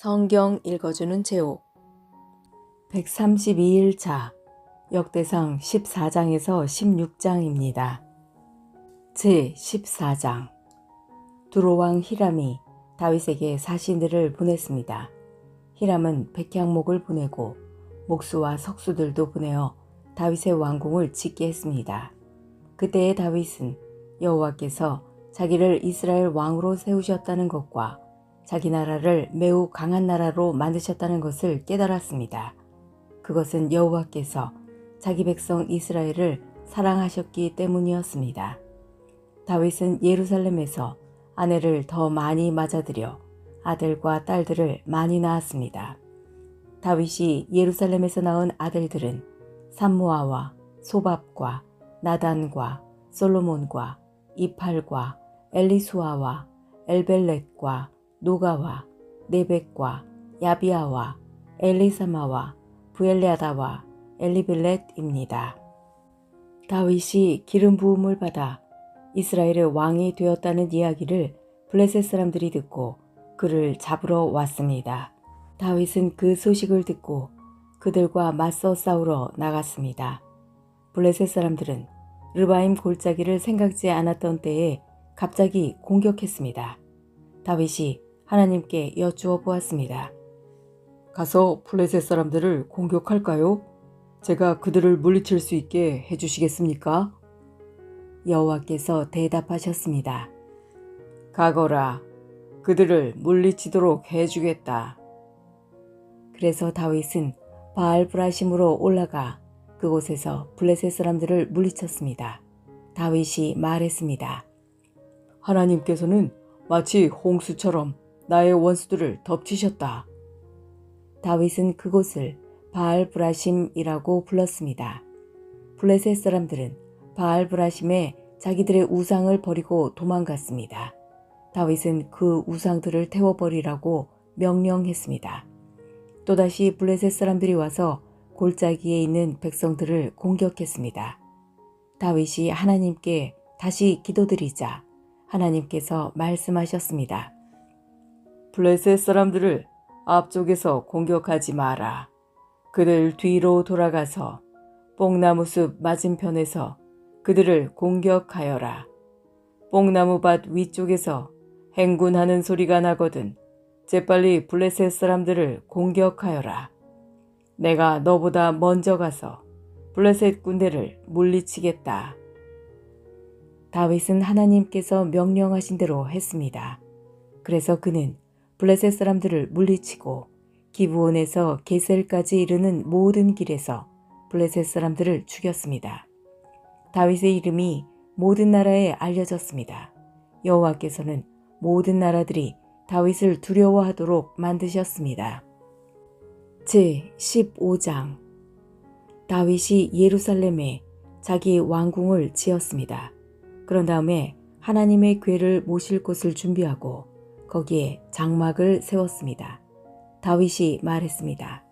성경 읽어주는 제옥 132일차 역대상 14장에서 16장입니다. 제14장 두로왕 히람이 다윗에게 사신들을 보냈습니다. 히람은 백향목을 보내고 목수와 석수들도 보내어 다윗의 왕궁을 짓게 했습니다. 그때의 다윗은 여호와께서 자기를 이스라엘 왕으로 세우셨다는 것과 자기 나라를 매우 강한 나라로 만드셨다는 것을 깨달았습니다. 그것은 여호와께서 자기 백성 이스라엘을 사랑하셨기 때문이었습니다. 다윗은 예루살렘에서 아내를 더 많이 맞아들여 아들과 딸들을 많이 낳았습니다. 다윗이 예루살렘에서 낳은 아들들은 삼무아와 소밥과 나단과 솔로몬과 이팔과 엘리수아와 엘벨렛과 노가와 네벡과 야비아와 엘리사마와 부엘레아다와 엘리벨렛입니다. 다윗이 기름 부음을 받아 이스라엘의 왕이 되었다는 이야기를 블레셋 사람들이 듣고 그를 잡으러 왔습니다. 다윗은 그 소식을 듣고 그들과 맞서 싸우러 나갔습니다. 블레셋 사람들은 르바임 골짜기를 생각지 않았던 때에 갑자기 공격했습니다. 다윗이 하나님께 여쭈어 보았습니다. 가서 블레셋 사람들을 공격할까요? 제가 그들을 물리칠 수 있게 해주시겠습니까? 여호와께서 대답하셨습니다. 가거라. 그들을 물리치도록 해주겠다. 그래서 다윗은 바알브라심으로 올라가 그곳에서 블레셋 사람들을 물리쳤습니다. 다윗이 말했습니다. 하나님께서는 마치 홍수처럼 나의 원수들을 덮치셨다. 다윗은 그곳을 바알브라심이라고 불렀습니다. 블레셋 사람들은 바알브라심에 자기들의 우상을 버리고 도망갔습니다. 다윗은 그 우상들을 태워버리라고 명령했습니다. 또다시 블레셋 사람들이 와서 골짜기에 있는 백성들을 공격했습니다. 다윗이 하나님께 다시 기도드리자 하나님께서 말씀하셨습니다. 블레셋 사람들을 앞쪽에서 공격하지 마라. 그들 뒤로 돌아가서 뽕나무숲 맞은편에서 그들을 공격하여라. 뽕나무밭 위쪽에서 행군하는 소리가 나거든 재빨리 블레셋 사람들을 공격하여라. 내가 너보다 먼저 가서 블레셋 군대를 물리치겠다. 다윗은 하나님께서 명령하신 대로 했습니다. 그래서 그는 블레셋 사람들을 물리치고 기브온에서 게셀까지 이르는 모든 길에서 블레셋 사람들을 죽였습니다. 다윗의 이름이 모든 나라에 알려졌습니다. 여호와께서는 모든 나라들이 다윗을 두려워하도록 만드셨습니다. 제15장 다윗이 예루살렘에 자기 왕궁을 지었습니다. 그런 다음에 하나님의 궤를 모실 곳을 준비하고 거기에 장막을 세웠습니다. 다윗이 말했습니다.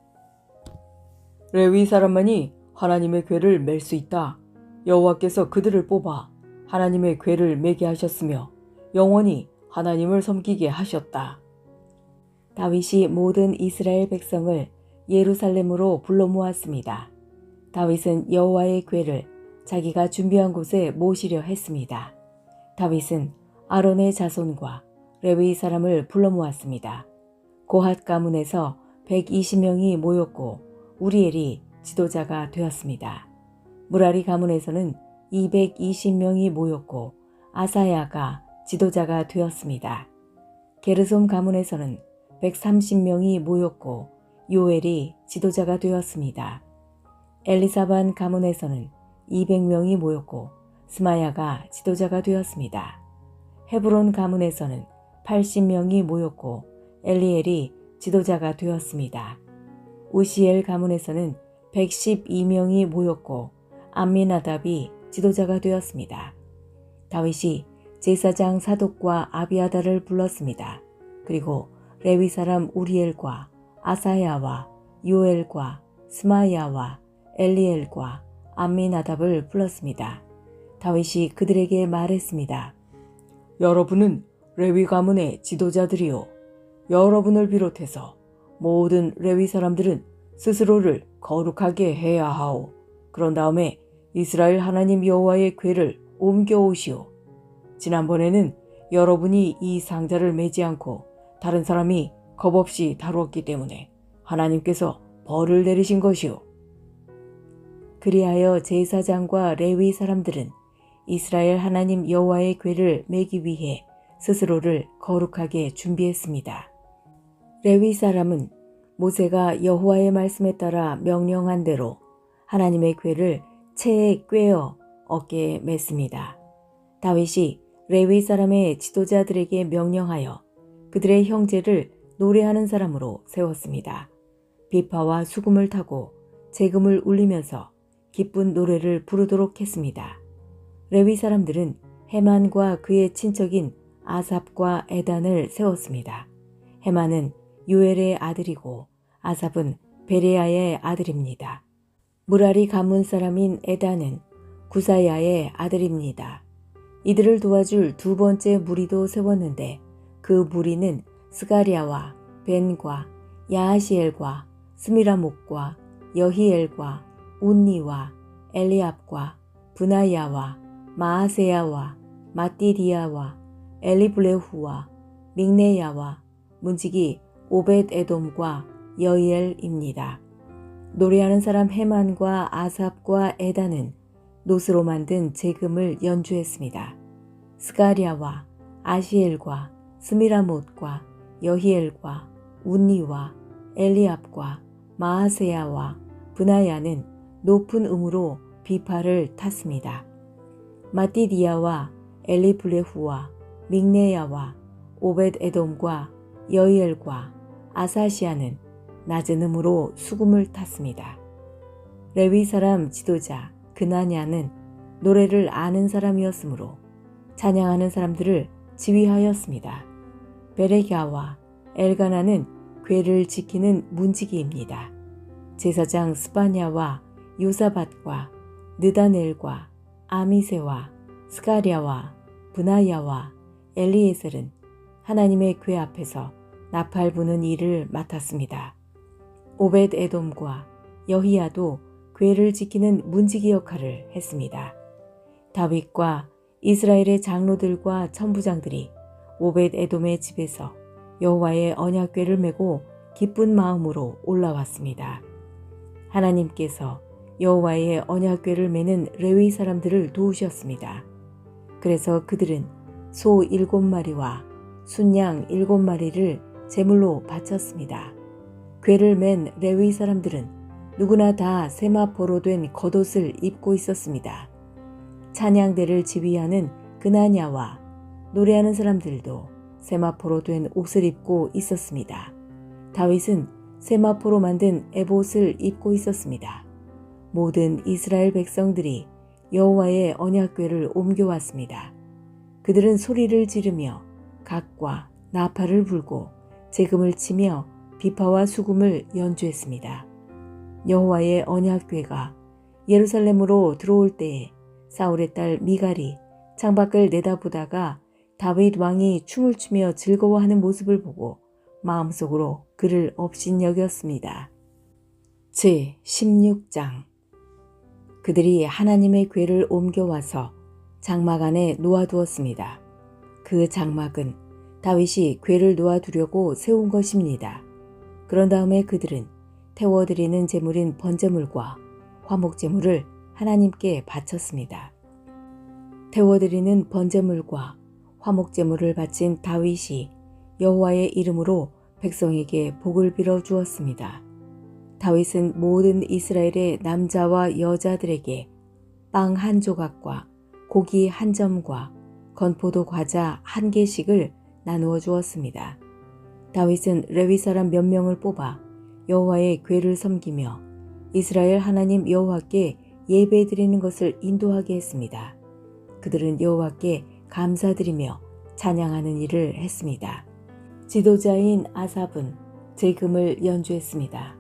레위 사람만이 하나님의 궤를 맬 수 있다. 여호와께서 그들을 뽑아 하나님의 궤를 매게 하셨으며 영원히 하나님을 섬기게 하셨다. 다윗이 모든 이스라엘 백성을 예루살렘으로 불러 모았습니다. 다윗은 여호와의 궤를 자기가 준비한 곳에 모시려 했습니다. 다윗은 아론의 자손과 레위 사람을 불러 모았습니다. 고핫 가문에서 120명이 모였고 우리엘이 지도자가 되었습니다. 무라리 가문에서는 220명이 모였고 아사야가 지도자가 되었습니다. 게르솜 가문에서는 130명이 모였고 요엘이 지도자가 되었습니다. 엘리사반 가문에서는 200명이 모였고 스마야가 지도자가 되었습니다. 헤브론 가문에서는 80명이 모였고 엘리엘이 지도자가 되었습니다. 우시엘 가문에서는 112명이 모였고 암미나답이 지도자가 되었습니다. 다윗이 제사장 사독과 아비아다를 불렀습니다. 그리고 레위 사람 우리엘과 아사야와 요엘과 스마야와 엘리엘과 암미나답을 불렀습니다. 다윗이 그들에게 말했습니다. 여러분은 레위 가문의 지도자들이요. 여러분을 비롯해서 모든 레위 사람들은 스스로를 거룩하게 해야 하오. 그런 다음에 이스라엘 하나님 여호와의 궤를 옮겨오시오. 지난번에는 여러분이 이 상자를 매지 않고 다른 사람이 겁없이 다루었기 때문에 하나님께서 벌을 내리신 것이오. 그리하여 제사장과 레위 사람들은 이스라엘 하나님 여호와의 궤를 매기 위해 스스로를 거룩하게 준비했습니다. 레위 사람은 모세가 여호와의 말씀에 따라 명령한 대로 하나님의 궤를 채에 꿰어 어깨에 맸습니다. 다윗이 레위 사람의 지도자들에게 명령하여 그들의 형제를 노래하는 사람으로 세웠습니다. 비파와 수금을 타고 재금을 울리면서 기쁜 노래를 부르도록 했습니다. 레위 사람들은 헤만과 그의 친척인 아삽과 에단을 세웠습니다. 헤만은 요엘의 아들이고 아삽은 베레야의 아들입니다. 무라리 가문 사람인 에단은 구사야의 아들입니다. 이들을 도와줄 두 번째 무리도 세웠는데 그 무리는 스가랴와 벤과 야하시엘과 스미라목과 여히엘과 운니와 엘리압과 브나야와 마아세야와 마띠디야와 엘리블레후와 믹네야와 문지기 오벳에돔과 여이엘입니다. 노래하는 사람 헤만과 아삽과 에단은 노스로 만든 재금을 연주했습니다. 스가랴와 아시엘과 스미라못과 여히엘과 운니와 엘리압과 마아세야와 브나야는 높은 음으로 비파를 탔습니다. 마띠디야와 엘리블레후와 믹네야와 오벳에돔과 여이엘과 아사시아는 낮은 음으로 수금을 탔습니다. 레위 사람 지도자 그나냐는 노래를 아는 사람이었으므로 찬양하는 사람들을 지휘하였습니다. 베레갸와 엘가나는 궤를 지키는 문지기입니다. 제사장 스파냐와 요사밧과 느다넬과 아미세와 스가랴와 브나야와 엘리에셀은 하나님의 궤 앞에서 나팔 부는 일을 맡았습니다. 오벳에돔과 여히야도 궤를 지키는 문지기 역할을 했습니다. 다윗과 이스라엘의 장로들과 천부장들이 오벳에돔의 집에서 여호와의 언약궤를 메고 기쁜 마음으로 올라왔습니다. 하나님께서 여호와의 언약궤를 메는 레위 사람들을 도우셨습니다. 그래서 그들은 소 7마리와 순양 7마리를 제물로 바쳤습니다. 궤를 맨 레위 사람들은 누구나 다 세마포로 된 겉옷을 입고 있었습니다. 찬양대를 지휘하는 그나냐와 노래하는 사람들도 세마포로 된 옷을 입고 있었습니다. 다윗은 세마포로 만든 에봇을 입고 있었습니다. 모든 이스라엘 백성들이 여호와의 언약궤를 옮겨왔습니다. 그들은 소리를 지르며 각과 나팔을 불고 재금을 치며 비파와 수금을 연주했습니다. 여호와의 언약궤가 예루살렘으로 들어올 때에 사울의 딸 미갈이 창밖을 내다보다가 다윗 왕이 춤을 추며 즐거워하는 모습을 보고 마음속으로 그를 업신여겼습니다. 제16장 그들이 하나님의 궤를 옮겨와서 장막 안에 놓아두었습니다. 그 장막은 다윗이 궤를 놓아두려고 세운 것입니다. 그런 다음에 그들은 태워드리는 제물인 번제물과 화목제물을 하나님께 바쳤습니다. 태워드리는 번제물과 화목제물을 바친 다윗이 여호와의 이름으로 백성에게 복을 빌어 주었습니다. 다윗은 모든 이스라엘의 남자와 여자들에게 빵 한 조각과 고기 한 점과 건포도 과자 한 개씩을 나누어 주었습니다. 다윗은 레위 사람 몇 명을 뽑아 여호와의 궤를 섬기며 이스라엘 하나님 여호와께 예배드리는 것을 인도하게 했습니다. 그들은 여호와께 감사드리며 찬양하는 일을 했습니다. 지도자인 아삽은 재금을 연주했습니다.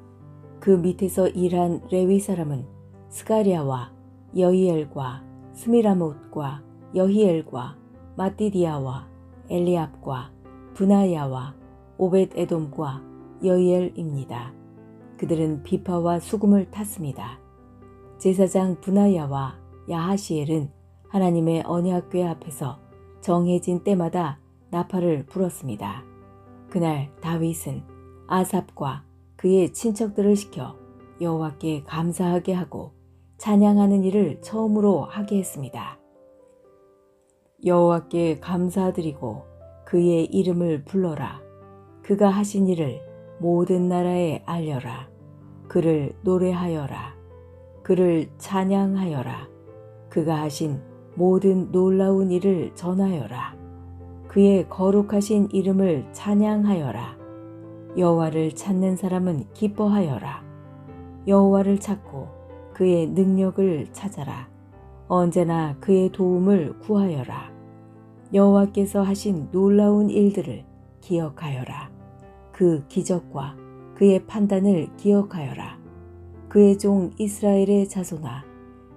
그 밑에서 일한 레위 사람은 스가랴와 여이엘과 스미라못과 여히엘과 마띠디야와 엘리압과 브나야와 오벳에돔과 여이엘입니다. 그들은 비파와 수금을 탔습니다. 제사장 브나야와 야하시엘은 하나님의 언약궤 앞에서 정해진 때마다 나팔을 불었습니다. 그날 다윗은 아삽과 그의 친척들을 시켜 여호와께 감사하게 하고 찬양하는 일을 처음으로 하게 했습니다. 여호와께 감사드리고 그의 이름을 불러라. 그가 하신 일을 모든 나라에 알려라. 그를 노래하여라. 그를 찬양하여라. 그가 하신 모든 놀라운 일을 전하여라. 그의 거룩하신 이름을 찬양하여라. 여호와를 찾는 사람은 기뻐하여라. 여호와를 찾고 그의 능력을 찾아라. 언제나 그의 도움을 구하여라. 여호와께서 하신 놀라운 일들을 기억하여라. 그 기적과 그의 판단을 기억하여라. 그의 종 이스라엘의 자손아,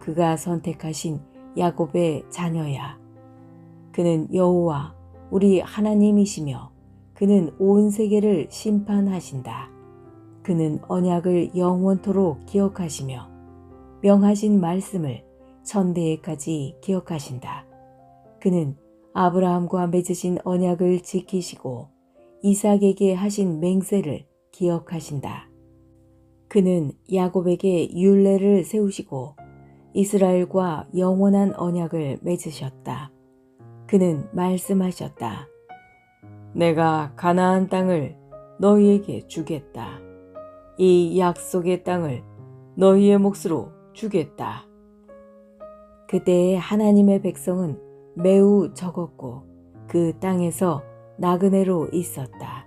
그가 선택하신 야곱의 자녀야. 그는 여호와 우리 하나님이시며 그는 온 세계를 심판하신다. 그는 언약을 영원토록 기억하시며 명하신 말씀을 천대에까지 기억하신다. 그는 아브라함과 맺으신 언약을 지키시고 이삭에게 하신 맹세를 기억하신다. 그는 야곱에게 율례를 세우시고 이스라엘과 영원한 언약을 맺으셨다. 그는 말씀하셨다. 내가 가나안 땅을 너희에게 주겠다. 이 약속의 땅을 너희의 몫으로 주겠다. 그때의 하나님의 백성은 매우 적었고 그 땅에서 나그네로 있었다.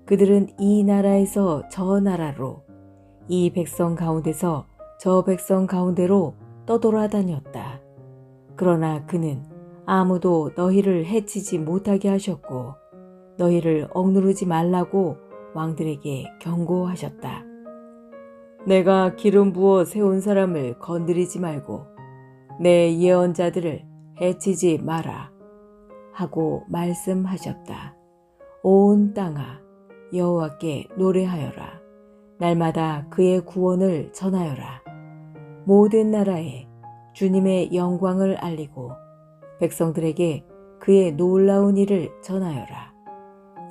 그들은 이 나라에서 저 나라로, 이 백성 가운데서 저 백성 가운데로 떠돌아다녔다. 그러나 그는 아무도 너희를 해치지 못하게 하셨고 너희를 억누르지 말라고 왕들에게 경고하셨다. 내가 기름 부어 세운 사람을 건드리지 말고 내 예언자들을 해치지 마라 하고 말씀하셨다. 온 땅아 여호와께 노래하여라. 날마다 그의 구원을 전하여라. 모든 나라에 주님의 영광을 알리고 백성들에게 그의 놀라운 일을 전하여라.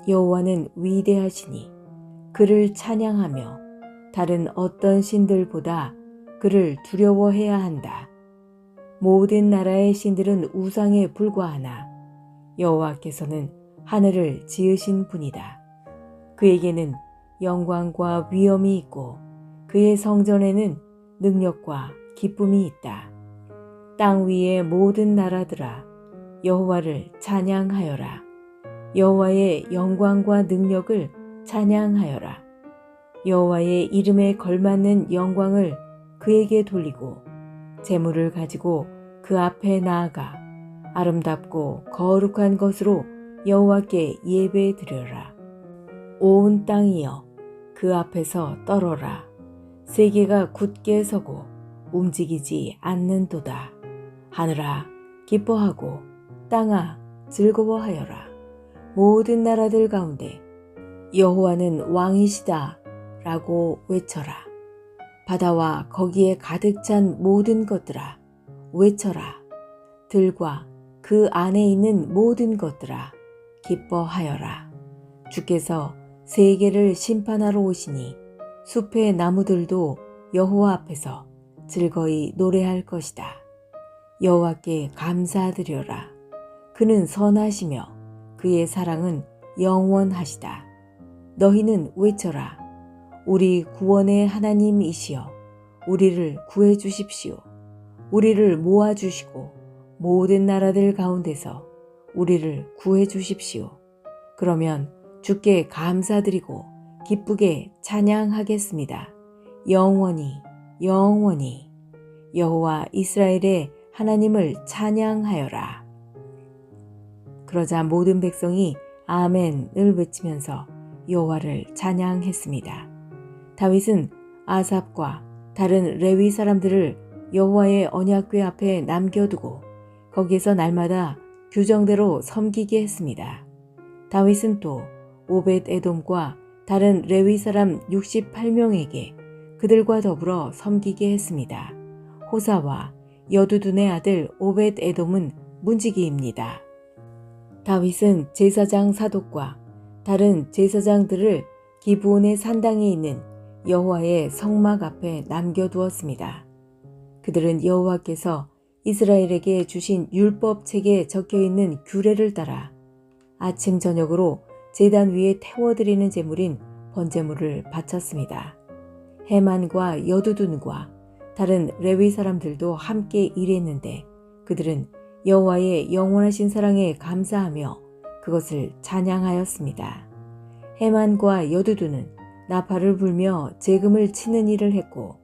여호와는 위대하시니 그를 찬양하며 다른 어떤 신들보다 그를 두려워해야 한다. 모든 나라의 신들은 우상에 불과하나 여호와께서는 하늘을 지으신 분이다. 그에게는 영광과 위엄이 있고 그의 성전에는 능력과 기쁨이 있다. 땅 위의 모든 나라들아 여호와를 찬양하여라. 여호와의 영광과 능력을 찬양하여라. 여호와의 이름에 걸맞는 영광을 그에게 돌리고 재물을 가지고 그 앞에 나아가 아름답고 거룩한 것으로 여호와께 예배드려라. 온 땅이여 그 앞에서 떨어라. 세계가 굳게 서고 움직이지 않는도다. 하늘아 기뻐하고 땅아 즐거워하여라. 모든 나라들 가운데 여호와는 왕이시다 라고 외쳐라. 바다와 거기에 가득 찬 모든 것들아 외쳐라. 들과 그 안에 있는 모든 것들아 기뻐하여라. 주께서 세계를 심판하러 오시니 숲의 나무들도 여호와 앞에서 즐거이 노래할 것이다. 여호와께 감사드려라. 그는 선하시며 그의 사랑은 영원하시다. 너희는 외쳐라. 우리 구원의 하나님이시여 우리를 구해 주십시오. 우리를 모아 주시고 모든 나라들 가운데서 우리를 구해 주십시오. 그러면 주께 감사드리고 기쁘게 찬양하겠습니다. 영원히 영원히 여호와 이스라엘의 하나님을 찬양하여라. 그러자 모든 백성이 아멘을 외치면서 여호와를 찬양했습니다. 다윗은 아삽과 다른 레위 사람들을 여호와의 언약궤 앞에 남겨두고 거기에서 날마다 규정대로 섬기게 했습니다. 다윗은 또 오벳 에돔과 다른 레위 사람 68명에게 그들과 더불어 섬기게 했습니다. 호사와 여두둔의 아들 오벳 에돔은 문지기입니다. 다윗은 제사장 사독과 다른 제사장들을 기브온의 산당에 있는 여호와의 성막 앞에 남겨두었습니다. 그들은 여호와께서 이스라엘에게 주신 율법책에 적혀있는 규례를 따라 아침 저녁으로 제단 위에 태워드리는 제물인 번제물을 바쳤습니다. 헤만과 여두둔과 다른 레위 사람들도 함께 일했는데 그들은 여호와의 영원하신 사랑에 감사하며 그것을 찬양하였습니다. 헤만과 여두둔은 나팔을 불며 재금을 치는 일을 했고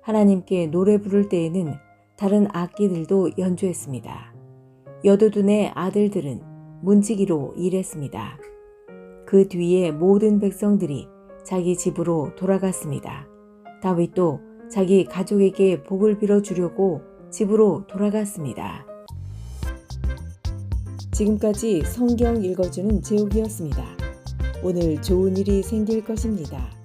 하나님께 노래 부를 때에는 다른 악기들도 연주했습니다. 여두둔의 아들들은 문지기로 일했습니다. 그 뒤에 모든 백성들이 자기 집으로 돌아갔습니다. 다윗도 자기 가족에게 복을 빌어주려고 집으로 돌아갔습니다. 지금까지 성경 읽어주는 제옥이었습니다. 오늘 좋은 일이 생길 것입니다.